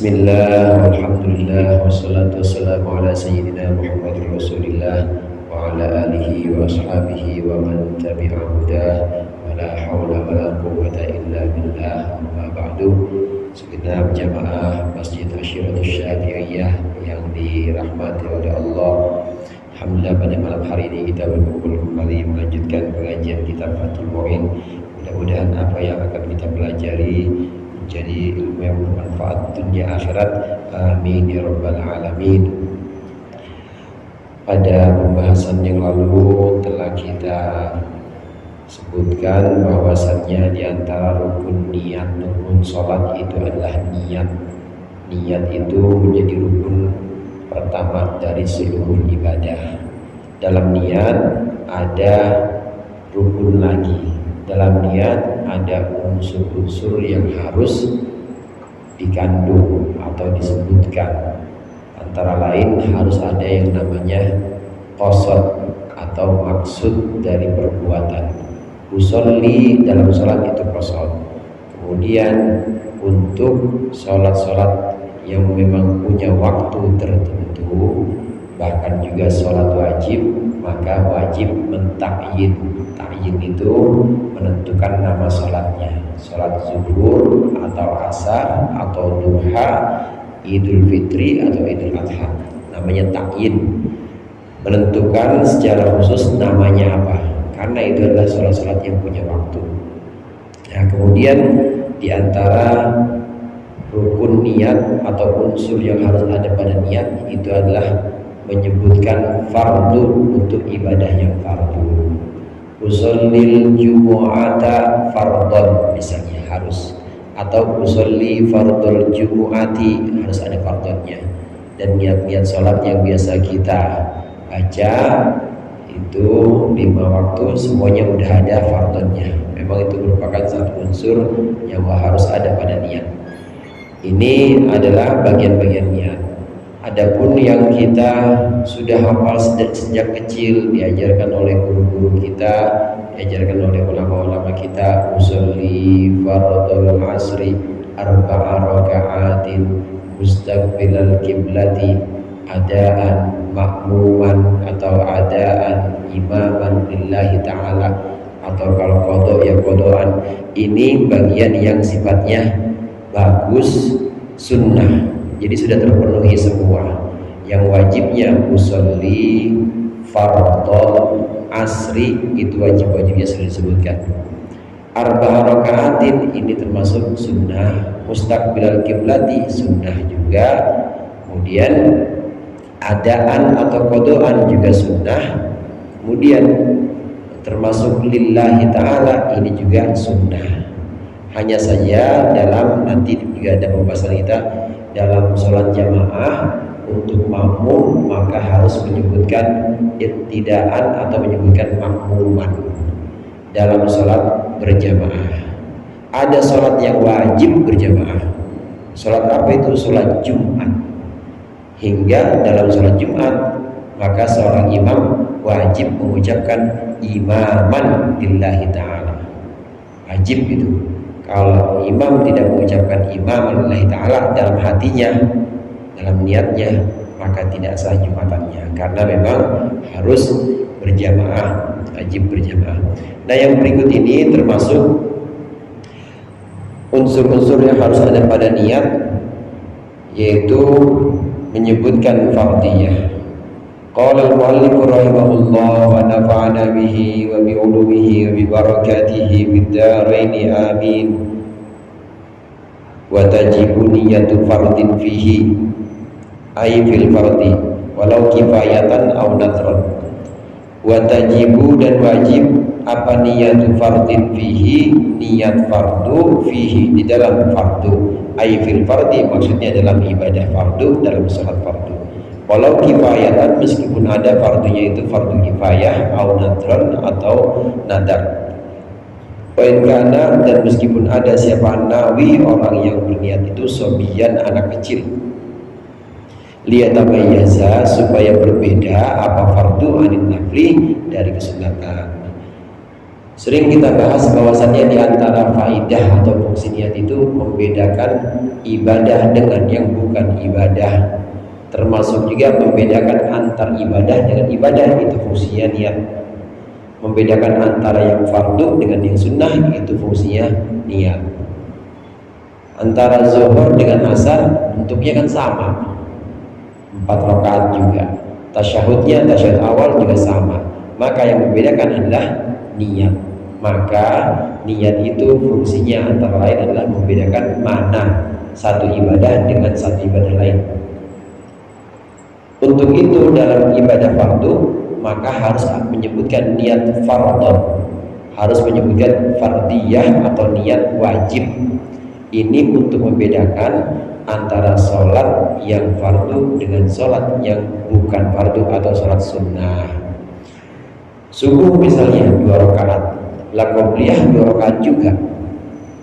Bismillah, walhamdulillah, wassalatu wassalamu ala sayyidina Muhammadin Rasulillah wa ala alihi wa ashabihi wa man tabi'a hudah wa la hawla wa la quwwata illa billah, amma ba'du. Segenap jamaah Masjid Asyiratus Syafi'iyah yang dirahmati oleh Allah, alhamdulillah pada malam hari ini kita berkumpul kembali melanjutkan pengajian kitab Fathul Mu'in. Mudah-mudahan apa yang akan kita pelajari jadi ilmu yang bermanfaat dunia akhirat, amin ya rabbal alamin. Pada pembahasan yang lalu telah kita sebutkan bahwasannya di antara rukun niat, rukun sholat itu adalah niat. Niat itu menjadi rukun pertama dari seluruh ibadah. Dalam niat ada rukun lagi. Dalam niat ada unsur-unsur yang harus dikandung atau disebutkan. Antara lain harus ada yang namanya qasad atau maksud dari perbuatan. Usolli dalam sholat itu qasad. Kemudian untuk sholat-sholat yang memang punya waktu tertentu, bahkan juga sholat wajib, maka wajib mentakyin. Takyin itu menentukan nama sholatnya, sholat zuhur atau asar atau duha, idul fitri atau idul adha. Namanya takyin, menentukan secara khusus namanya apa, karena itu adalah sholat-sholat yang punya waktu. Nah, kemudian diantara rukun niat atau unsur yang harus ada pada niat itu adalah menyebutkan fardu untuk ibadah yang fardu. Usallil jumu'ata fardon misalnya harus, atau usolli fardul jumu'ati harus ada fardonnya. Dan niat-niat sholat yang biasa kita baca itu 5 waktu semuanya udah ada fardonnya. Memang itu merupakan satu unsur yang harus ada pada niat. Ini adalah bagian-bagian niat. Adapun yang kita sudah hafal sejak kecil, diajarkan oleh guru-guru kita, diajarkan oleh ulama-ulama kita, usolli fardul asri arba'a raka'atin mustaqbilal kiblati adaan makmuman atau adaan imaman lillahi ta'ala, atau kalau qada ya qadaan. Ini bagian yang sifatnya bagus, sunnah. Jadi sudah terpenuhi semua. Yang wajibnya usolli fardul asri itu wajib-wajibnya sudah disebutkan. Arba'a raka'atin ini termasuk sunnah. Mustaqbilal kiblati sunnah juga. Kemudian adaan atau qadaan juga sunnah. Kemudian termasuk lillahi ta'ala ini juga sunnah. Hanya saja dalam nanti juga ada pembahasan kita dalam sholat jamaah untuk makmum maka harus menyebutkan iktidaan atau menyebutkan makmuman dalam sholat berjamaah. Ada sholat yang wajib berjamaah. Sholat apa itu? Sholat Jumat. Hingga dalam sholat Jumat maka seorang imam wajib mengucapkan imaman lillahi ta'ala. Wajib itu. Kalau imam tidak mengucapkan imaman lillahi ta'ala dalam hatinya, dalam niatnya, maka tidak sah jumatannya, karena memang harus berjamaah, wajib berjamaah. Nah, yang berikut ini termasuk unsur-unsur yang harus ada pada niat, yaitu menyebutkan fardiyah. Qala al-mu'allif rahimahullah wa nafa'ana bihi wa bi 'ulumihi wa bi barakatihi fid dharain amin. Wa tajibu niyatu fardin fihi ay fil fardi walau kifayatan aw nadran. Wa tajibu dan wajib apa niyatu fardin fihi, niat fardu fihi di dalam fardu, ay fil fardi maksudnya dalam ibadah fardu, dalam salat fardu. Walau kifayatan meskipun ada fardunya itu fardu kifayah atau nadran atau nadar. Poin kana dan meskipun ada siapa nawi orang yang berniat itu sobiyan anak kecil. Liyatamayyaza supaya berbeda apa fardu anin nafli dari kesunatan. Sering kita bahas bahwasannya di antara faidah atau fungsi niat itu membedakan ibadah dengan yang bukan ibadah. Termasuk juga membedakan antar ibadah dengan ibadah, itu fungsinya niat. Membedakan antara yang fardu dengan yang sunnah, itu fungsinya niat. Antara zuhur dengan asar bentuknya kan sama, 4 rakaat juga. Tasyahudnya, tasyahud awal juga sama. Maka yang membedakan adalah niat. Maka niat itu fungsinya antara lain adalah membedakan mana satu ibadah dengan satu ibadah lain. Untuk itu dalam ibadah fardu maka harus menyebutkan niat fardhon, harus menyebutkan fardiyah atau niat wajib. Ini untuk membedakan antara sholat yang fardu dengan sholat yang bukan fardu atau sholat sunnah. Subuh misalnya 2 rakaat, qobliyah 2 rakaat juga,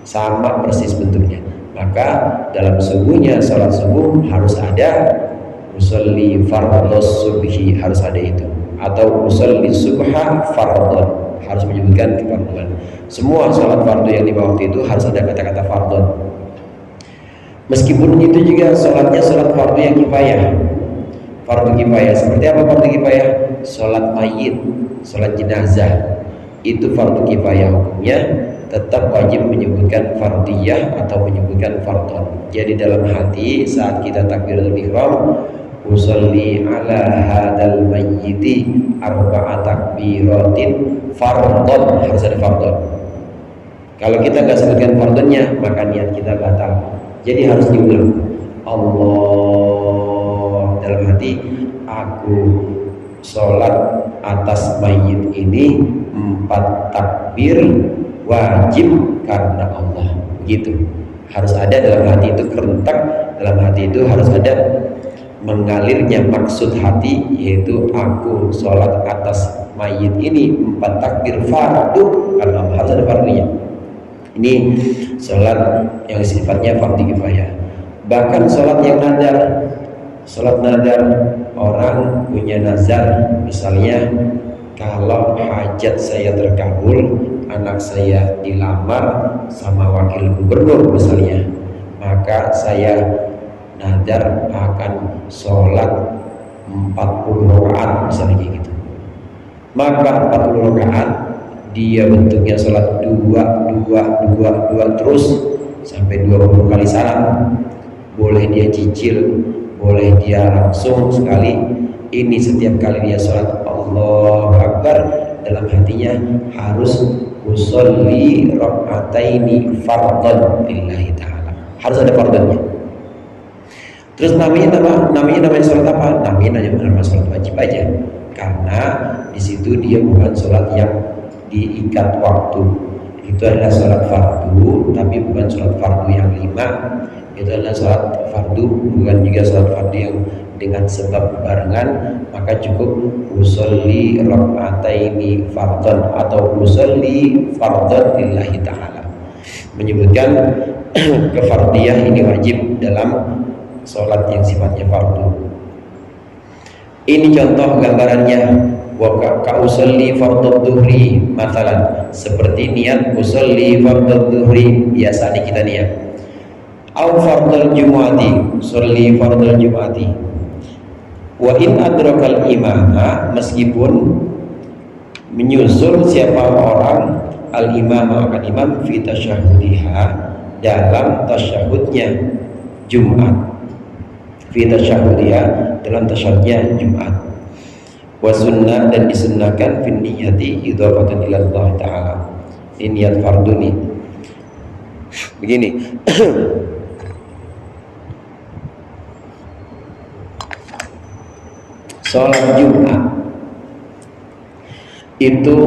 sama persis bentuknya. Maka dalam subuhnya, sholat subuh harus ada usolli fardhos subhi, harus ada itu, atau usolli subha fardhon, harus menyebutkan kefarduan. Semua sholat fardu yang 5 waktu itu harus ada kata-kata fardhon. Meskipun itu juga sholatnya sholat fardu yang kifayah. Fardu kifayah seperti apa fardu kifayah? Sholat mayit, sholat jenazah, itu fardu kifayah hukumnya, tetap wajib menyebutkan fardiyah atau menyebutkan fardhon. Jadi dalam hati saat kita takbiratul ihram, usolli ala hadal mayyiti 4 takbiratin fardhon, harus ada fardhon. Kalau kita nggak sebutkan fardhonnya maka niat kita batal. Jadi harus diulang. Allah dalam hati, aku sholat atas mayit ini 4 takbir wajib karena Allah. Begitu. Harus ada dalam hati itu, kerentak dalam hati itu harus ada mengalirnya maksud hati, yaitu aku sholat atas mayit ini 4 takbir fardu karena Allah. Harus ada fardunya. Ini sholat yang sifatnya fardu kifayah. Bahkan sholat yang nadar, sholat nadar, orang punya nazar, misalnya kalau hajat saya terkabul, anak saya dilamar sama wakil gubernur misalnya, maka saya nadar akan sholat 40 rakaat misalnya kayak gitu. Maka 40 rakaat dia bentuknya sholat 2 terus sampai 20 kali salam. Boleh dia cicil, boleh dia langsung sekali. Ini setiap kali dia sholat Allahu Akbar, dalam hatinya harus usolli raka'ataini fardhan lillahi ta'ala, harus ada fardhannya. Terus namanya sholat apa? Namanya sholat wajib aja, karena di situ dia bukan sholat yang diikat waktu. Itu adalah sholat fardu, tapi bukan sholat fardu yang 5. Itu adalah sholat fardu, bukan juga sholat fardu yang dengan sebab barengan. Maka cukup usolli raka'ataini fardhan atau usolli fardhan lillahi ta'ala, menyebutkan kefardiyah ini wajib dalam sholat yang sifatnya fardu. Ini contoh gambarannya. Wa ka usolli fardhu dhuhri, masalan seperti niat usolli fardhu dhuhri biasa nih kita niat. Au fardhul jumu'ati, usolli fardhul jumu'ati. Wa in adrakal imama, meskipun menyusul siapa orang al imama akan imam fi tasyahhudiha, dalam tasyahudnya Jumat, fi tasyahhudiha, dalam tasyahudnya Jumat. Wa sunnah, dan disunnahkan fin niyati idhafatan ila Allah Ta'ala. Ini niat fardu nih. Begini. Sholat Jumat itu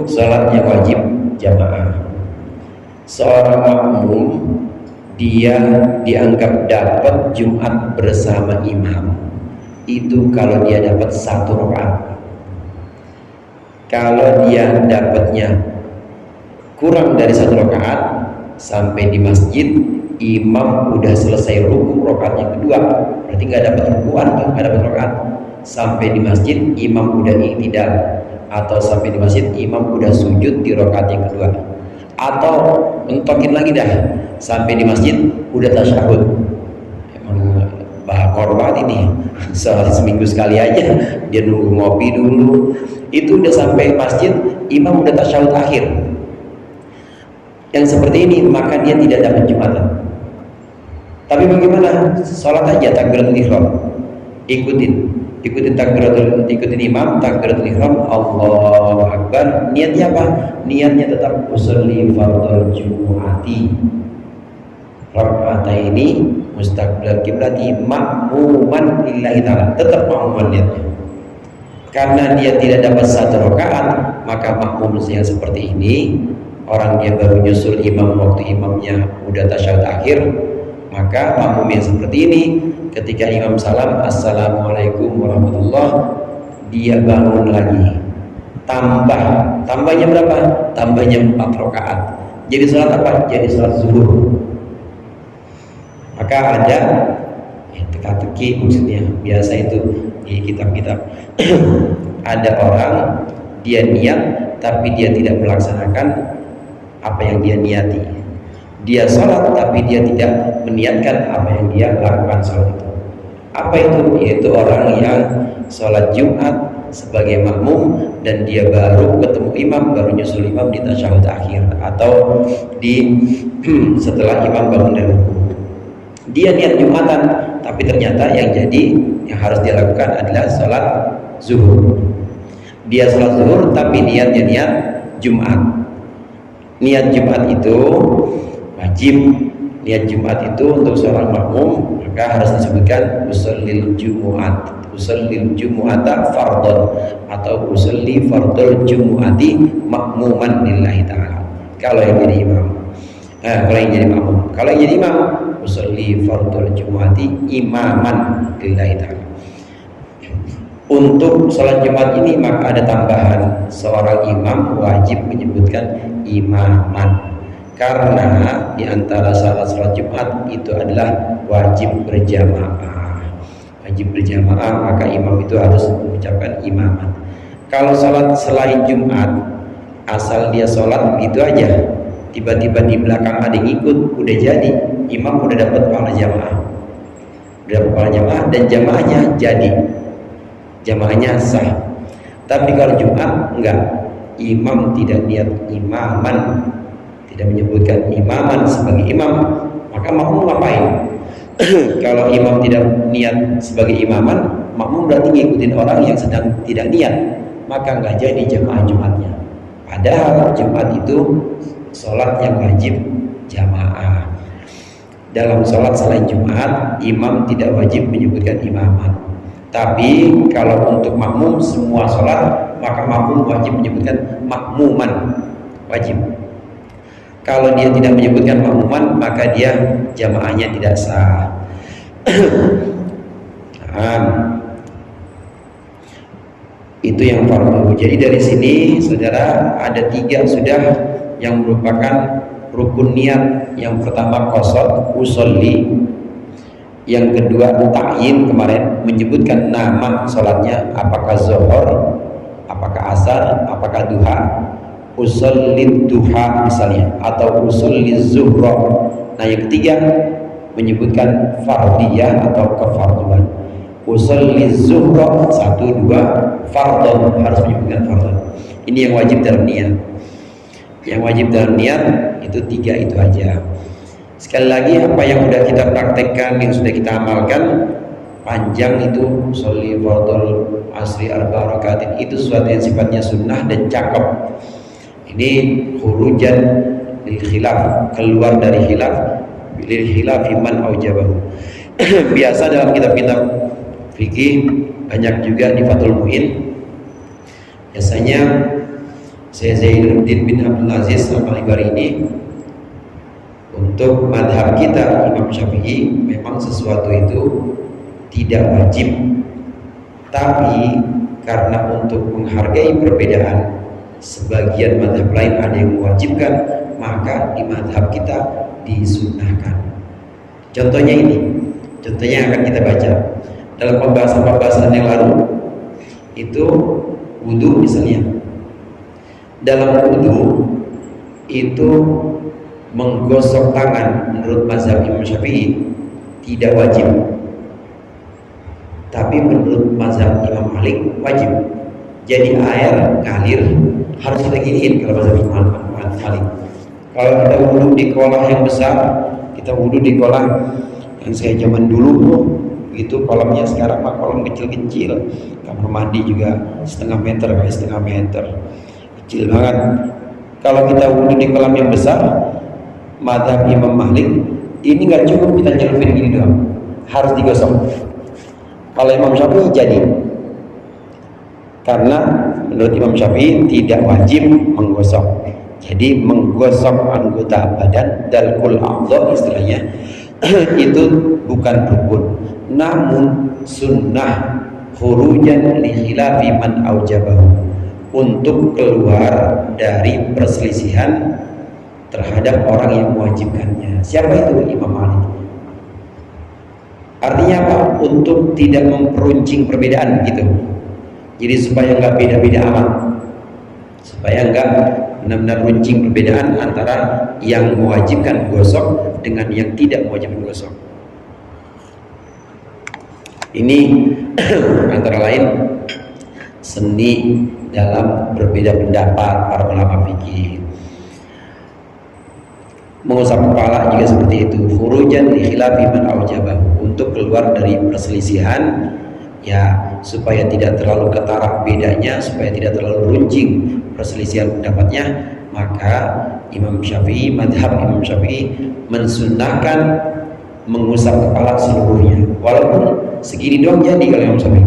sholat yang wajib jamaah. Seorang makmum dia dianggap dapat Jumat bersama imam itu kalau dia dapat 1 rakaat. Kalau dia dapatnya kurang dari 1 rakaat, sampai di masjid imam udah selesai rukuk rakaat yang kedua, berarti nggak dapat rukuan tuh, nggak dapat rakaat. Sampai di masjid imam udah i'tidal atau sampai di masjid imam udah sujud di rakaat yang kedua, atau mentokin lagi dah sampai di masjid udah tasyahud. Emang bakor banget ini, seminggu sekali aja dia nunggu ngopi dulu, itu udah sampai masjid imam udah tasyahud akhir. Yang seperti ini maka dia tidak dapat Jumatan. Tapi bagaimana? Sholat aja takbiratul ihram, ikutin takbiratul, ikutin imam takbiratul ihram, Allahu Akbar. Niatnya apa? Niatnya tetap usolli fardhal jumu'ati raka'ataini mustaqbilal qiblati ma'muman lillahi ta'ala. Tetap ma'muman niatnya. Karena dia tidak dapat satu rakaat, maka makmum yang seperti ini, orang dia baru nyusul imam waktu imamnya udah tasyahud akhir, maka makmum yang seperti ini ketika imam salam assalamualaikum warahmatullah, dia bangun lagi, tambahnya berapa? Tambahnya 4 rakaat. Jadi sholat apa? Jadi sholat zuhur. Maka ada teka-teki, maksudnya biasa itu di kitab-kitab ada orang dia niat tapi dia tidak melaksanakan apa yang dia niati. Dia sholat tapi dia tidak meniatkan apa yang dia lakukan sholat itu. Apa itu? Yaitu orang yang sholat Jumat sebagai makmum dan dia baru ketemu imam, baru nyusul imam di tasyahud akhir atau di setelah imam bangun dari rukuk. Dia niat Jumatan tapi ternyata yang harus dia lakukan adalah sholat zuhur. Dia sholat zuhur tapi niatnya niat Jumat. Niat Jumat itu wajib. Niat Jumat itu untuk seorang makmum maka harus disebutkan usallil jumu'ata fardhon atau usalli fardhal jumu'ati makmuman lillahi ta'ala. Kalau yang jadi imam, kalau yang jadi makmum, kalau yang jadi imam usalli fardhal jumu'ati imaman lillahi ta'ala. Untuk sholat Jumat ini maka ada tambahan, seorang imam wajib menyebutkan imaman, karena di antara syarat sholat Jumat itu adalah wajib berjamaah. Wajib berjamaah, maka imam itu harus mengucapkan imaman. Kalau sholat selain Jumat, asal dia sholat itu aja, tiba-tiba di belakang ada yang ikut, udah jadi imam udah dapat pahala jamaah, dan jamaahnya jadi, jamaahnya sah. Tapi kalau Jumat enggak, imam tidak niat imaman, tidak menyebutkan imaman sebagai imam, maka makmum ngapain? Kalau imam tidak niat sebagai imaman, makmum berarti ngikutin orang yang sedang tidak niat, maka enggak jadi jamaah Jumatnya. Padahal Jumat itu sholat yang wajib jamaah. Dalam sholat selain Jumat, imam tidak wajib menyebutkan imaman. Tapi kalau untuk makmum semua sholat, maka makmum wajib menyebutkan makmuman, wajib. Kalau dia tidak menyebutkan makmuman, maka dia jamaahnya tidak sah. Itu yang fardu. Jadi dari sini saudara ada 3 sudah yang merupakan rukun niat. Yang pertama qasad, usolli. Yang kedua ta'yin, kemarin menyebutkan nama sholatnya, apakah zuhur, apakah asar, apakah duha. Usolli duha misalnya, atau usolli zuhra. Nah yang ketiga menyebutkan fardiyah atau kefarduan. Usolli zuhra 1, 2, fardhon, harus menyebutkan fardhon. Ini yang wajib dalam niat. Yang wajib dalam niat itu 3 itu aja. Sekali lagi, apa yang sudah kita praktekkan, yang sudah kita amalkan panjang itu, sholli fardhal asri arba rakaatin, itu sesuatu yang sifatnya sunnah dan cakep. Ini khurujan lil khilaf, keluar dari khilaf, lil khilafi man aujabahu. Biasa dalam kitab-kitab fikih, banyak juga di Fathul Muin, biasanya Syekh Zainuddin bin Abdul Aziz Al-Malibari ini, untuk madhab kita Imam Syafi'i memang sesuatu itu tidak wajib, tapi karena untuk menghargai perbedaan, sebagian madhab lain ada yang mewajibkan, maka di madhab kita disunnahkan. Contohnya ini, contohnya yang akan kita baca dalam pembahasan yang lalu itu wudhu misalnya. dalam wudu itu menggosok tangan menurut mazhab Imam Syafi'i tidak wajib, tapi menurut mazhab Imam Malik wajib. Jadi air ngalir harus kita giniin kalau mazhab Imam Malik. Kalau kita wudu di kolam yang besar, kita wudu di kolam yang saya zaman dulu itu kolamnya, sekarang mah kolam kecil-kecil, kamar mandi juga setengah meter kali setengah meter, kecil banget. Kalau kita wudu di kolam yang besar, mazhab Imam Malik ini nggak cukup kita nyelupin gini doang, harus digosok. Kalau Imam Syafi'i jadi, karena menurut Imam Syafi'i tidak wajib menggosok. Jadi menggosok anggota badan, dalkul a'dha istilahnya, itu bukan rukun, namun sunnah khurujan li khilafi man aujabahu, untuk keluar dari perselisihan terhadap orang yang mewajibkannya. Siapa itu? Imam Malik. Artinya apa? Untuk tidak memperuncing perbedaan gitu. Jadi supaya nggak beda-beda amat, supaya nggak benar-benar runcing perbedaan antara yang mewajibkan gosok dengan yang tidak mewajibkan gosok. Ini antara lain seni dalam berbeda pendapat para ulama fikih. Mengusap kepala juga seperti itu, khurujan li khilafi man aujabahu, untuk keluar dari perselisihan, ya supaya tidak terlalu ketara bedanya, supaya tidak terlalu runcing perselisihan pendapatnya. Maka Imam Syafi'i, madhab Imam Syafi'i mensunnahkan mengusap kepala seluruhnya, walaupun segini doang jadi. Kalau Imam Syafi'i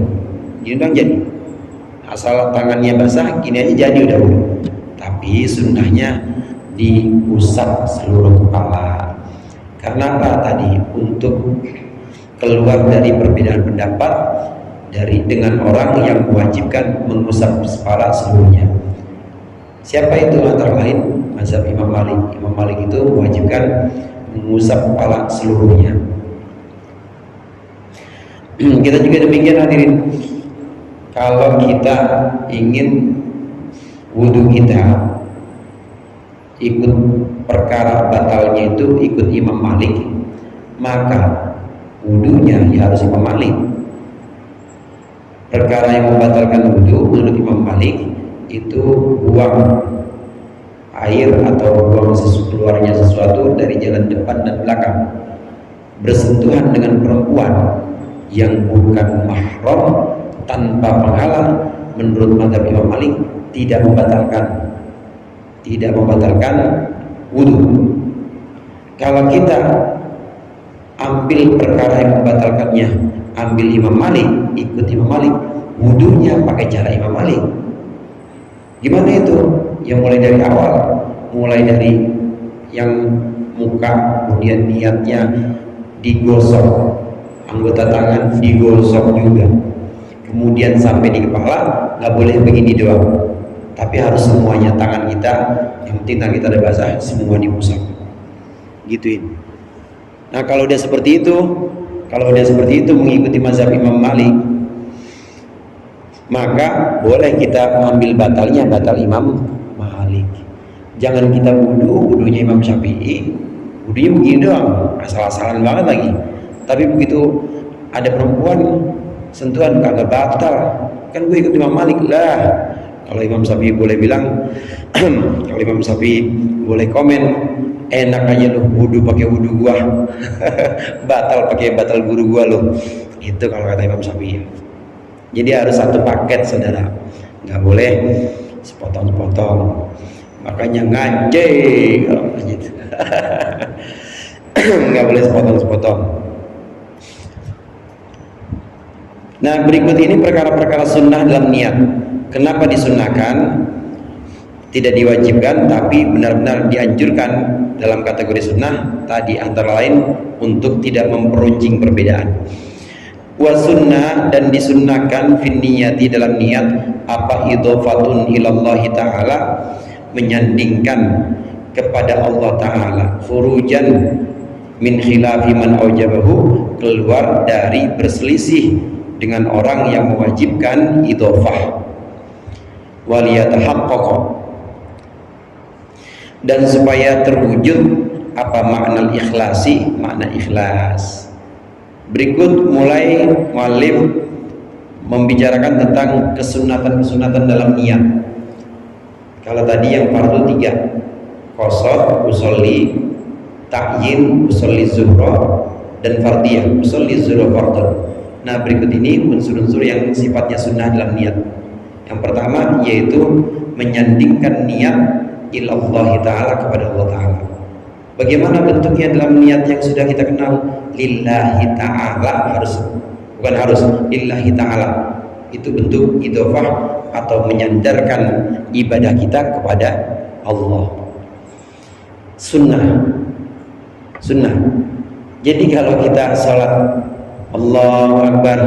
gini doang jadi, asal tangannya basah gini aja jadi udah. Tapi sunnahnya diusap seluruh kepala. Karena apa tadi? Untuk keluar dari perbedaan pendapat dengan orang yang mewajibkan mengusap kepala seluruhnya. Siapa itu? Antara lain mazhab Imam Malik. Imam Malik itu mewajibkan mengusap kepala seluruhnya. Kita juga demikian hadirin. Kalau kita ingin wudhu kita ikut perkara batalnya itu ikut Imam Malik, maka wudhunya ya harus Imam Malik. Perkara yang membatalkan wudhu menurut Imam Malik itu buang air atau buang keluarnya sesuatu dari jalan depan dan belakang, bersentuhan dengan perempuan yang bukan mahram tanpa penghalang, menurut mazhab Imam Malik tidak membatalkan wudhu. Kalau kita ambil perkara yang membatalkannya, ambil Imam Malik, ikut Imam Malik, wudhunya pakai cara Imam Malik. Gimana itu? Yang mulai dari awal, mulai dari yang muka, kemudian niatnya digosok, anggota tangan digosok juga, kemudian sampai di kepala. Nggak boleh begini doang, tapi harus semuanya tangan kita, yang penting tangan kita ada basah, semua diusap gituin. Nah kalau dia seperti itu, mengikuti mazhab Imam Malik, maka boleh kita ambil batalnya batal Imam Malik. Jangan kita wudhunya Imam Syafi'i, wudhunya begini doang, asal-asalan banget lagi. Tapi begitu ada perempuan sentuhan kagak batal, kan gue ikut Imam Malik lah. Kalau Imam Syafi'i boleh bilang, kalau Imam Syafi'i boleh komen, enak aja lu wudhu pakai wudhu gua, batal pakai batal guru gua lu. Itu kalau kata Imam Syafi'i. Jadi harus satu paket saudara, nggak boleh sepotong-sepotong. Makanya ngaji gitu. Nggak boleh sepotong-sepotong. Nah berikut ini perkara-perkara sunnah dalam niat. Kenapa disunnahkan? Tidak diwajibkan, tapi benar-benar dianjurkan dalam kategori sunnah tadi, antara lain untuk tidak memperuncing perbedaan. Wa sunnah, dan disunnahkan fin niyati, dalam niat apa, idhofatun ilallahi ta'ala, menyandingkan kepada Allah Ta'ala, khurujan min khilafi man aujabahu, keluar dari berselisih dengan orang yang mewajibkan idhofah. Waliyatahaqqaqa, dan supaya terwujud apa makna ikhlasi, makna ikhlas. Berikut mulai muallif membicarakan tentang kesunatan-kesunatan dalam niat. Kalau tadi yang fardu 3, qasad, usolli, ta'yin, usolli zuhra, dan fardiyah, usolli zuhra fardun. Nah, berikut ini unsur-unsur yang sifatnya sunnah dalam niat. Yang pertama yaitu menyandingkan niat ilallah ta'ala kepada Allah ta'ala. Bagaimana bentuknya dalam niat yang sudah kita kenal? Lillahi ta'ala, lillahi ta'ala. Itu bentuk idhofah atau menyandarkan ibadah kita kepada Allah. Sunnah. Jadi kalau kita sholat Allahu Akbar,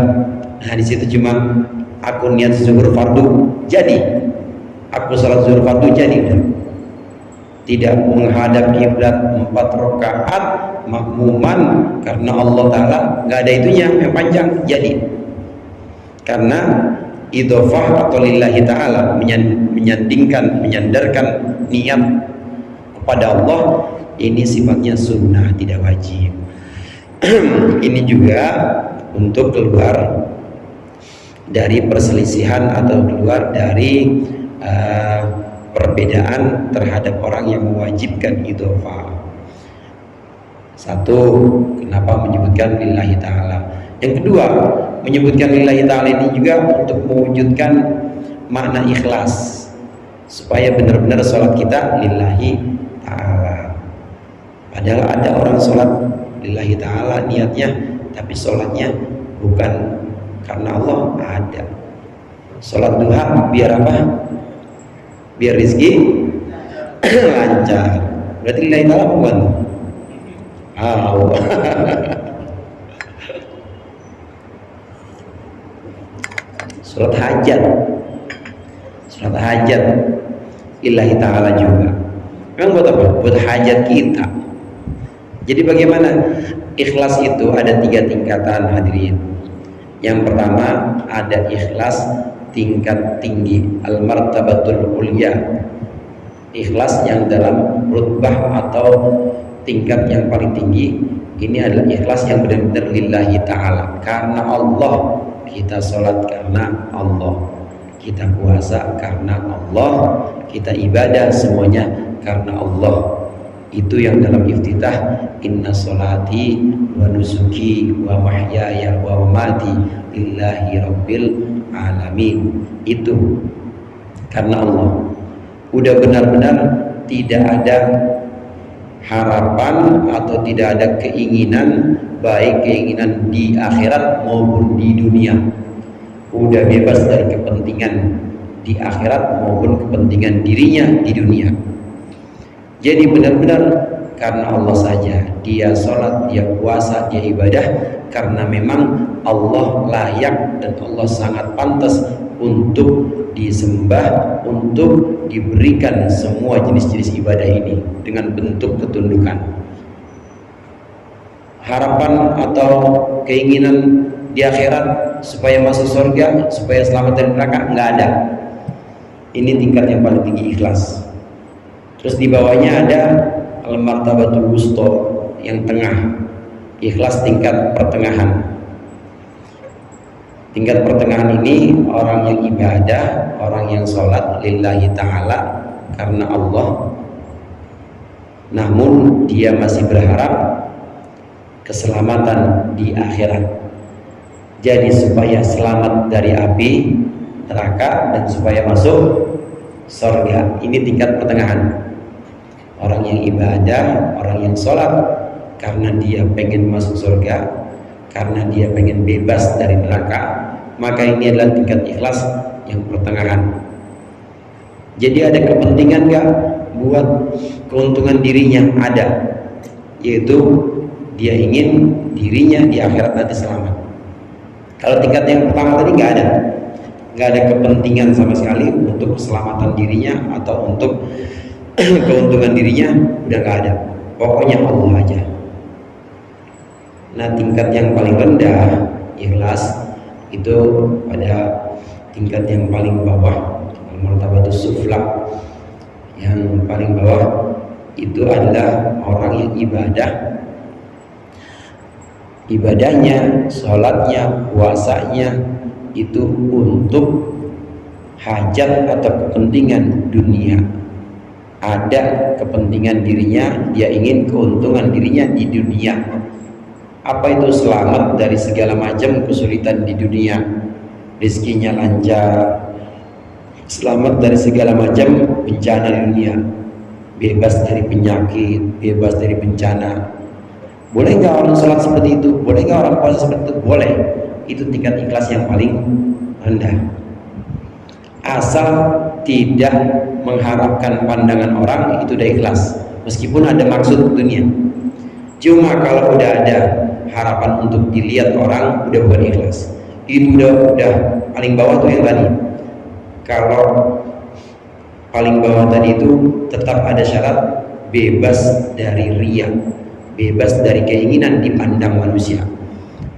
nah di situ cuma aku niat zuhur fardu, jadi aku sholat zuhur fardu, jadi udah. Tidak menghadap kiblat 4 rakaat makmuman karena Allah Ta'ala, nggak ada itunya yang panjang, jadi karena idhofah atau lillahi ta'ala, menyandarkan niat kepada Allah, ini sifatnya sunnah, tidak wajib. Ini juga untuk keluar dari perselisihan atau keluar dari perbedaan terhadap orang yang mewajibkan idhofah. Satu, kenapa menyebutkan lillahi ta'ala. Yang kedua, menyebutkan lillahi ta'ala ini juga untuk mewujudkan makna ikhlas, supaya benar-benar sholat kita lillahi ta'ala. Padahal ada orang sholat lillahi ta'ala niatnya, tapi sholatnya bukan karena Allah. Ada sholat duha biar apa? Biar rizki lancar. Berarti lillahi ta'ala bukan? Sholat hajat lillahi ta'ala juga. Memang buat apa? Buat hajat kita. Jadi bagaimana? Ikhlas itu ada 3 tingkatan, hadirin. Yang pertama ada ikhlas tingkat tinggi, al-martabatul ulya. Ikhlas yang dalam rutbah atau tingkat yang paling tinggi. Ini adalah ikhlas yang benar-benar lillahi ta'ala, karena Allah. Kita sholat karena Allah, kita puasa karena Allah, kita ibadah semuanya karena Allah. Itu yang dalam iftitah, inna sholati wa nusuki wa mahyaya wa mamati lillahi rabbil alamin. Itu karena Allah. Udah benar-benar tidak ada harapan atau tidak ada keinginan, baik keinginan di akhirat maupun di dunia. Udah bebas dari kepentingan di akhirat maupun kepentingan dirinya di dunia. Jadi benar-benar karena Allah saja. Dia sholat, dia puasa, dia ibadah karena memang Allah layak dan Allah sangat pantas untuk disembah, untuk diberikan semua jenis-jenis ibadah ini dengan bentuk ketundukan. Harapan atau keinginan di akhirat supaya masuk surga, supaya selamat dari neraka, nggak ada. Ini tingkat yang paling tinggi, ikhlas. Terus di bawahnya ada al-martabatul wusta, yang tengah, ikhlas tingkat pertengahan. Tingkat pertengahan ini orang yang ibadah, orang yang sholat lillahi ta'ala karena Allah, namun dia masih berharap keselamatan di akhirat. Jadi supaya selamat dari api neraka dan supaya masuk surga. Ini tingkat pertengahan. Orang yang ibadah, orang yang sholat karena dia pengen masuk surga, karena dia pengen bebas dari neraka, maka ini adalah tingkat ikhlas yang pertengahan. Jadi ada kepentingan gak buat keuntungan dirinya? Ada, yaitu dia ingin dirinya di akhirat nanti selamat. Kalau tingkat yang pertama tadi nggak ada kepentingan sama sekali untuk keselamatan dirinya atau untuk keuntungan dirinya, udah nggak ada. Pokoknya Allah aja. Nah, tingkat yang paling rendah ikhlas itu pada tingkat yang paling bawah, martabatus sufla, yang paling bawah itu adalah orang yang ibadahnya, sholatnya, puasanya itu untuk hajat atau kepentingan dunia. Ada kepentingan dirinya, dia ingin keuntungan dirinya di dunia. Apa itu? Selamat dari segala macam kesulitan di dunia, rezekinya lancar, selamat dari segala macam bencana di dunia, bebas dari penyakit, bebas dari bencana. Boleh nggak orang sholat seperti itu? Boleh nggak orang puasa seperti itu? Boleh. Itu tingkat ikhlas yang paling rendah. Asal tidak mengharapkan pandangan orang, itu udah ikhlas. Meskipun ada maksud dunia. Cuma kalau udah ada harapan untuk dilihat orang, udah bukan ikhlas. Itu udah paling bawah tuh yang tadi. Kalau paling bawah tadi itu tetap ada syarat bebas dari riya, bebas dari keinginan dipandang manusia.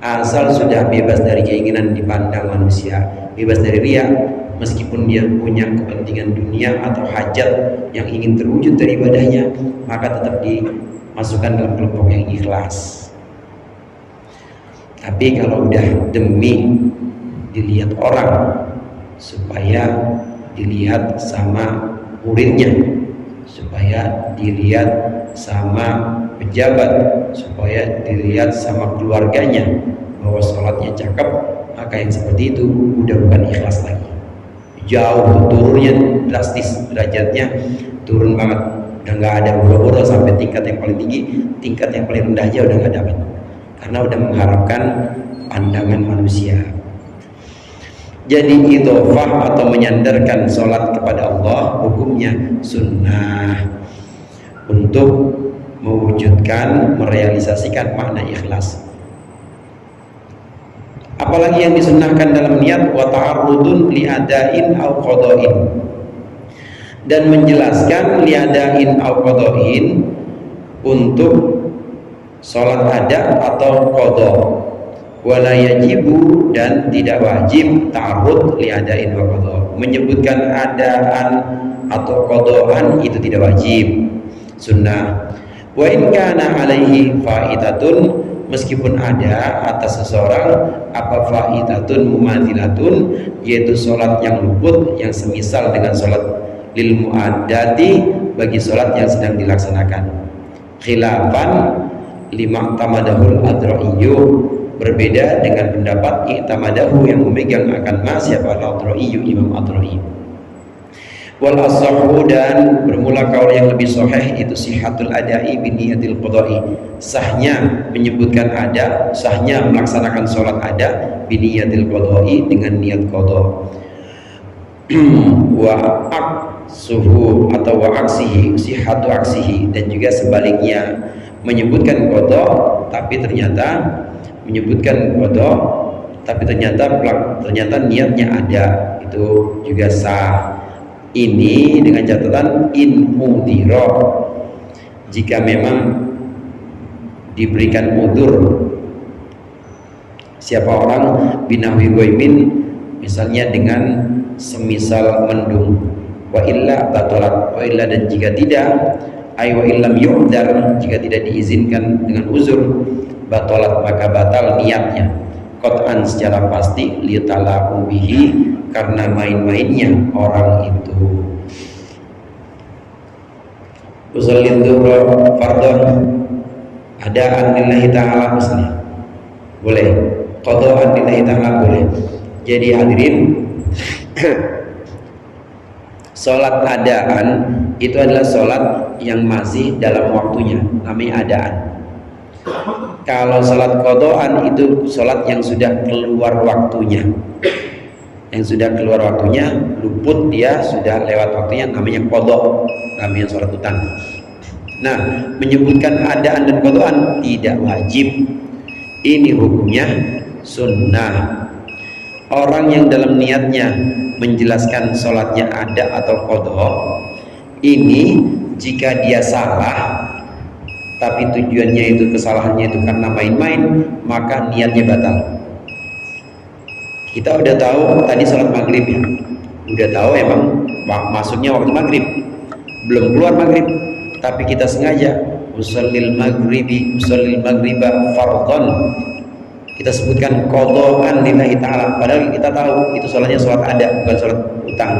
Asal sudah bebas dari keinginan dipandang manusia, bebas dari riya, meskipun dia punya kepentingan dunia atau hajat yang ingin terwujud dari ibadahnya, maka tetap dimasukkan dalam kelompok yang ikhlas. Tapi kalau udah demi dilihat orang, supaya dilihat sama muridnya, supaya dilihat sama pejabat, supaya dilihat sama keluarganya bahwa sholatnya cakep, maka yang seperti itu udah bukan ikhlas lagi. Jauh turunnya drastis, derajatnya turun banget, udah nggak ada boro-boro sampai tingkat yang paling tinggi, tingkat yang paling rendah aja udah nggak dapat, karena udah mengharapkan pandangan manusia. Jadi idhofah atau menyandarkan sholat kepada Allah hukumnya sunnah untuk mewujudkan, merealisasikan makna ikhlas. Apalagi yang disunnahkan dalam niat, wa ta'arrudun li'adain au qada'in, dan menjelaskan li'adain au qada'in untuk sholat ada atau qada. Wala yajibu, dan tidak wajib ta'arrud li'adain wa qada. Menyebutkan adaan atau qadaan itu tidak wajib, sunnah. Wa in kana alaihi faidatun, meskipun ada atas seseorang apa faidatun mumathilatun, yaitu sholat yang luput yang semisal dengan sholat lil muaddati, bagi sholat yang sedang dilaksanakan. Khilafan lima tamadahul adra'iyyu, berbeda dengan pendapat i'tamadahu yang memegang akan siapa al-adra'iyyu, Imam Adra'i. Wal asahhu, dan bermula kaul yang lebih sahih itu sihatul adai bi niyatil qada'i, sahnya menyebutkan ada, sahnya melaksanakan sholat ada bi niyatil qada'i, dengan niat qada. Wa aksuhu atau wa aksihi sihatu aksihi, dan juga sebaliknya menyebutkan qada tapi ternyata menyebutkan qada tapi ternyata niatnya ada, itu juga sah. Ini dengan catatan in udhira, jika memang diberikan udzur. Siapa orang binahwi ghaimin, misalnya dengan semisal mendung. Wa illa batalat, wa illa, dan jika tidak, ay wa illam yu'dzar, jika tidak diizinkan dengan uzur, batalat, maka batal niatnya qat'an secara pasti, litalaqu bihi, karena main-mainnya orang itu. Usallin dhuhra fardhon adaan lillahi ta'ala, misalnya boleh, qada'an lillahi ta'ala boleh. Jadi hadirin, sholat adaan itu adalah sholat yang masih dalam waktunya, namanya adaan. Kalau sholat qada'an itu sholat yang sudah keluar waktunya, yang sudah keluar waktunya, luput, dia sudah lewat waktunya, namanya qada, namanya sholat utang. Nah, menyebutkan adaan dan qada'an tidak wajib, ini hukumnya sunnah. Orang yang dalam niatnya menjelaskan sholatnya ada atau qada, ini jika dia salah tapi tujuannya itu, kesalahannya itu karena main-main, maka niatnya batal. Kita udah tahu tadi sholat maghrib ya, udah tahu emang masuknya waktu maghrib, belum keluar maghrib, tapi kita sengaja usallil maghriba fardhon, kita sebutkan qadhaan lillahi ta'ala, padahal kita tahu itu sholatnya sholat ada, bukan sholat utang,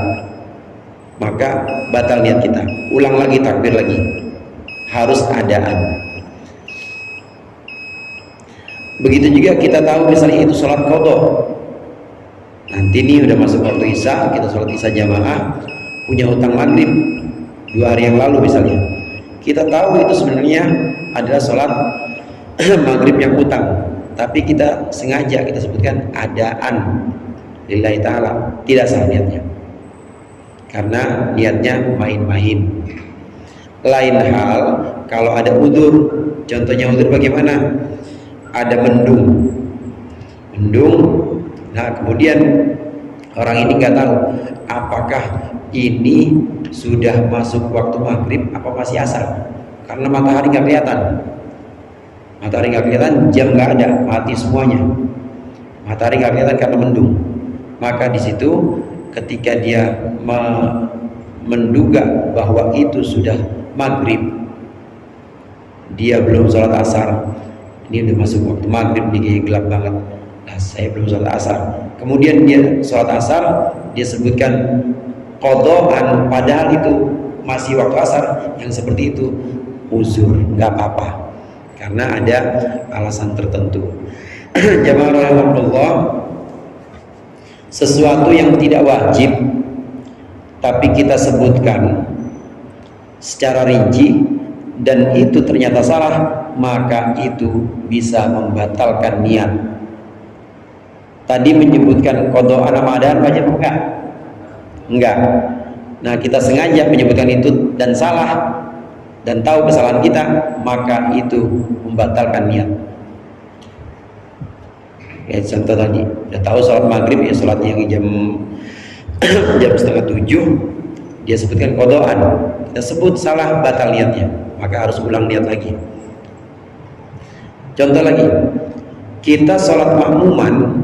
maka batal niat kita. Ulang lagi, takbir lagi, harus adaan. Begitu juga kita tahu misalnya itu sholat qadha, nanti nih udah masuk waktu isya, kita sholat isya jamaah, punya utang maghrib 2 hari yang lalu misalnya, kita tahu itu sebenarnya adalah sholat maghrib yang utang, tapi kita sengaja kita sebutkan adaan lillahi ta'ala, tidak sah niatnya, karena niatnya main-main. Lain hal kalau ada udzur, contohnya udzur bagaimana? Ada mendung, nah kemudian orang ini nggak tahu apakah ini sudah masuk waktu maghrib apa masih asar, karena matahari nggak kelihatan, jam nggak ada, mati semuanya, matahari nggak kelihatan karena mendung. Maka di situ ketika dia menduga bahwa itu sudah maghrib, dia belum sholat asar, ini udah masuk waktu maghrib nih, gelap banget, nah saya belum sholat asar, kemudian dia sholat asar, dia sebutkan qadhaan padahal itu masih waktu asar, yang seperti itu uzur, nggak apa-apa, karena ada alasan tertentu. Jamaah rahimahullah, sesuatu yang tidak wajib tapi kita sebutkan secara rinci dan itu ternyata salah, maka itu bisa membatalkan niat. Tadi menyebutkan qadhaan sama adaan wajib enggak? Enggak. Nah, kita sengaja menyebutkan itu dan salah dan tahu kesalahan kita, maka itu membatalkan niat. Ya, contoh tadi, udah tahu sholat maghrib ya, sholatnya jam 6:30, dia sebutkan qadhaan, kita sebut salah, batal niatnya, maka harus ulang niat lagi. Contoh lagi, kita sholat makmuman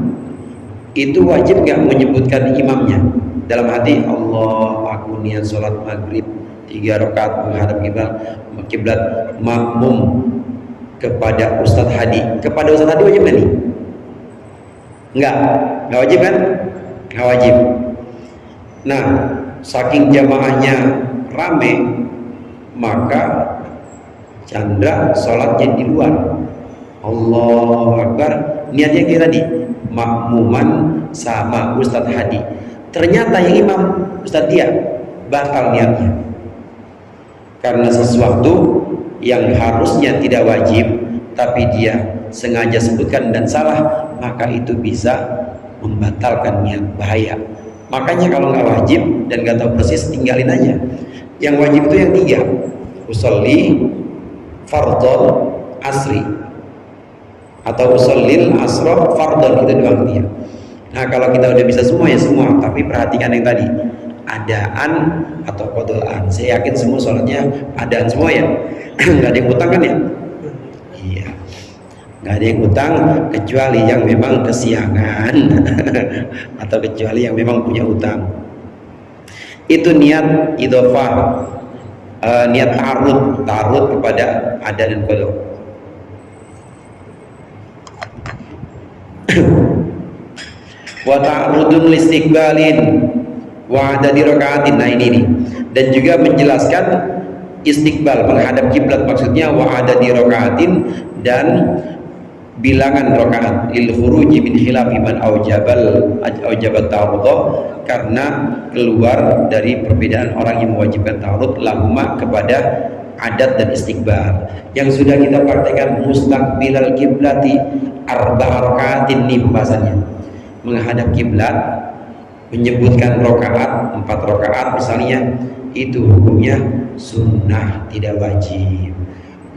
itu wajib gak menyebutkan imamnya dalam hati, Allah aku niat sholat maghrib 3 rakaat menghadap kiblat makmum kepada Ustadz Hadi. Kepada Ustadz Hadi wajib gak nih? Enggak wajib kan? Enggak wajib. Nah, saking jamaahnya rame, maka Chandra sholatnya di luar, Allahu Akbar, niatnya kayak tadi makmuman sama Ustadz Hadi. Ternyata yang imam Ustadz dia, batal niatnya, karena sesuatu yang harusnya tidak wajib tapi dia sengaja sebutkan dan salah, maka itu bisa membatalkan niat, bahaya. Makanya kalau nggak wajib dan nggak tahu persis, tinggalin aja. Yang wajib itu yang 3, usolli fardhon asri atau usallil asra fardhon, itu doang dia. Nah, kalau kita udah bisa semua ya semua, tapi perhatikan yang tadi, adaan atau qadhaan. Saya yakin semua sholatnya adaan semua ya. Nggak ada yang utang kan ya? Iya, nggak ada yang utang kecuali yang memang kesiangan atau kecuali yang memang punya utang. Itu niat idhofah, niat ta'arud kepada ada dan qadha. Wa ta'arudun listiqbalin wa adadi rakaatin. Nah ini nih, dan juga menjelaskan istiqbal, menghadap kiblat, maksudnya wa adadi rakaatin dan bilangan rakaat, il khuruji min khilafi man aujabat ta'arudha, karena keluar dari perbedaan orang yang mewajibkan ta'arud lahuma kepada adat dan istiqbal. Yang sudah kita praktekkan mustaqbilal kiblati arba'a rakaatin nih pembahasannya, menghadap kiblat, menyebutkan rakaat 4 rakaat misalnya, itu hukumnya sunnah, tidak wajib.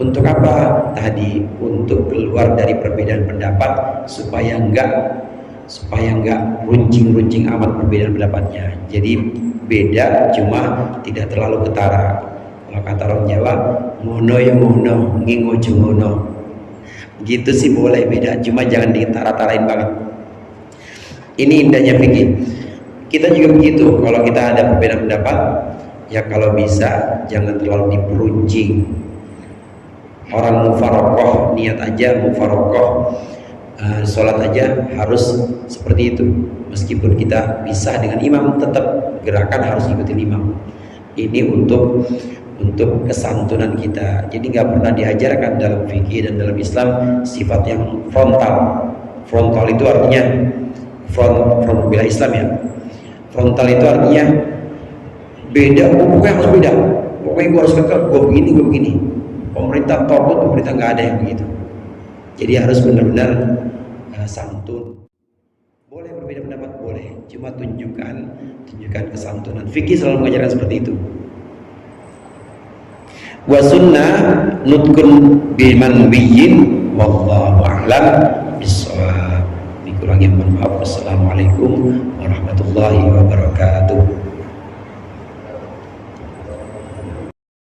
Untuk apa? Tadi untuk keluar dari perbedaan pendapat, supaya enggak runcing amat perbedaan pendapatnya. Jadi beda, cuma tidak terlalu ketara. Kalau kata orang Jawa, mono ya mono, ngingo mono. Gitu sih boleh beda, cuma jangan ditara-tarain banget. Ini indahnya fikih. Kita juga begitu, kalau kita ada perbedaan pendapat, ya kalau bisa jangan terlalu diperuncing. Orang mufarokoh, niat aja mufarokoh, sholat aja harus seperti itu. Meskipun kita pisah dengan imam, tetap gerakan harus ikutin imam. Ini untuk kesantunan kita. Jadi nggak pernah diajarkan dalam fikih dan dalam Islam sifat yang frontal. Frontal itu artinya front bila Islam ya. Frontal itu artinya beda, pokoknya harus beda. Pokoknya gue harus kekeh, gue begini. Pemerintah takut, pemerintah nggak ada yang begitu. Jadi harus benar-benar santun. Boleh berbeda pendapat, boleh. Cuma tunjukkan kesantunan. Fikih selalu mengajarkan seperti itu. Wa sunnah nutkun biman biyin wallahu a'lam bishawab. Dikurangi, mohon maaf. Wassalamualaikum warahmatullahi wabarakatuh.